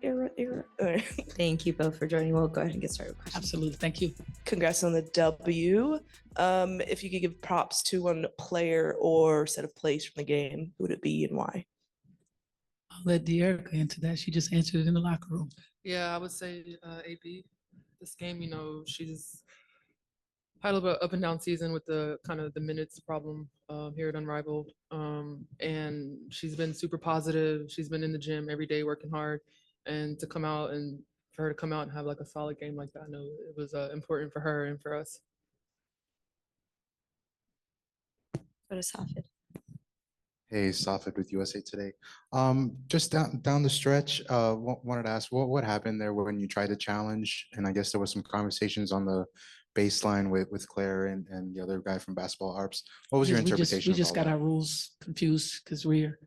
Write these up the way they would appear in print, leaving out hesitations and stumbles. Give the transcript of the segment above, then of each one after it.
All right. Thank you both for joining. We'll go ahead and get started with questions. Absolutely. Thank you. Congrats on the W. If you could give props to one player or set of plays from the game, who would it be and why? I'll let Dearica answer that. She just answered it in the locker room. Yeah, I would say AP. This game, she's had a little bit up and down season with the kind of the minutes problem here at Unrivaled. And she's been super positive. She's been in the gym every day working hard. And to come out and for her to come out and have like a solid game like that, I know it was important for her and for us. Go to Safid. Hey, Safid with USA Today. Just down the stretch, wanted to ask what happened there when you tried to challenge, and I guess there was some conversations on the baseline with Claire and the other guy from Basketball Arps. What was your interpretation? We just got our rules confused because we're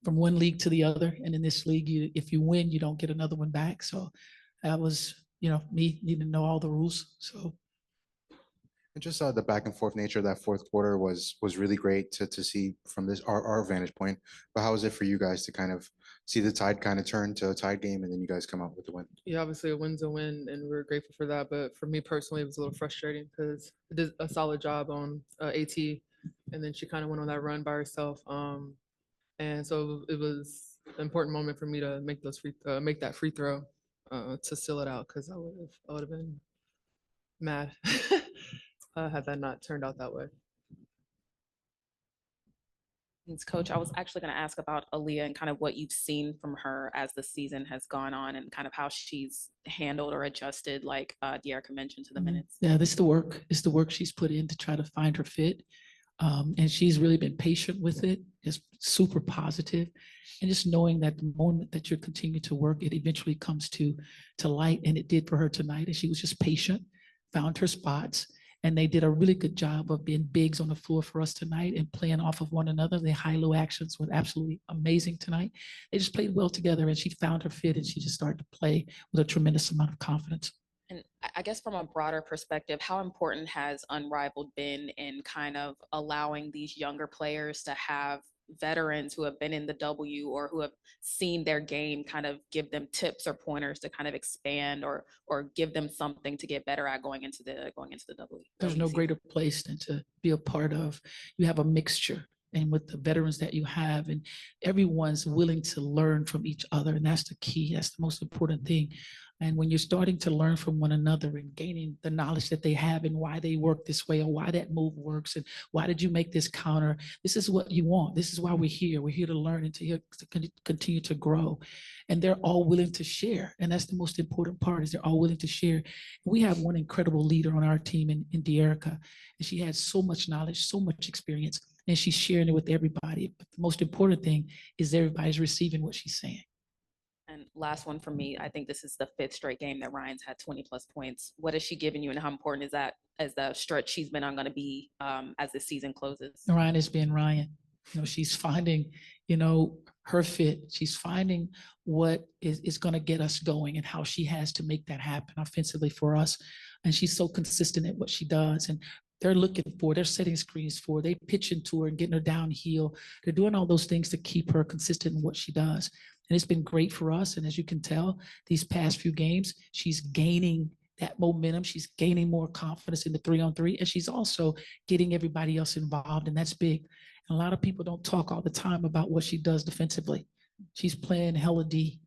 from one league to the other, and in this league, if you win, you don't get another one back. So that was, me needing to know all the rules. So. And just the back and forth nature of that fourth quarter was really great to see from this our vantage point. But how was it for you guys to kind of see the tide kind of turn to a tied game and then you guys come out with the win? Yeah, obviously a win's a win, and we're grateful for that. But for me personally, it was a little frustrating because it did a solid job on AT, and then she kind of went on that run by herself. And so it was an important moment for me to make make that free throw to seal it out, because I would have been mad had that not turned out that way. Thanks, Coach. I was actually going to ask about Aliyah and kind of what you've seen from her as the season has gone on and kind of how she's handled or adjusted, like Dearica mentioned, to the minutes. Yeah, this is the work. It's the work she's put in to try to find her fit. And she's really been patient with it, just super positive. And just knowing that the moment that you continue to work, it eventually comes to light. And it did for her tonight. And she was just patient, found her spots. And they did a really good job of being bigs on the floor for us tonight and playing off of one another. The high-low actions were absolutely amazing tonight. They just played well together, and she found her fit, and she just started to play with a tremendous amount of confidence. And I guess from a broader perspective, how important has Unrivaled been in kind of allowing these younger players to have veterans who have been in the W or who have seen their game kind of give them tips or pointers to kind of expand or give them something to get better at going into the W? There's no greater place than to be a part of. You have a mixture, and with the veterans that you have, and everyone's willing to learn from each other, and that's the key. That's the most important thing. And when you're starting to learn from one another and gaining the knowledge that they have and why they work this way or why that move works and why did you make this counter, this is what you want. This is why we're here. We're here to learn and to continue to grow. And they're all willing to share. And that's the most important part, is they're all willing to share. We have one incredible leader on our team in Dearica, and she has so much knowledge, so much experience, and she's sharing it with everybody. But the most important thing is everybody's receiving what she's saying. And last one for me, I think this is the 5th straight game that Rhyne's had 20 plus points. What has she given you, and how important is that as the stretch she's been on going to be as the season closes? Rhyne is being Ryan. She's finding, her fit. She's finding what is going to get us going and how she has to make that happen offensively for us. And she's so consistent at what she does. And they're setting screens for, they pitching to her and getting her downhill. They're doing all those things to keep her consistent in what she does. And it's been great for us. And as you can tell, these past few games, she's gaining that momentum. She's gaining more confidence in the 3-on-3, and she's also getting everybody else involved. And that's big. And a lot of people don't talk all the time about what she does defensively. She's playing hella D.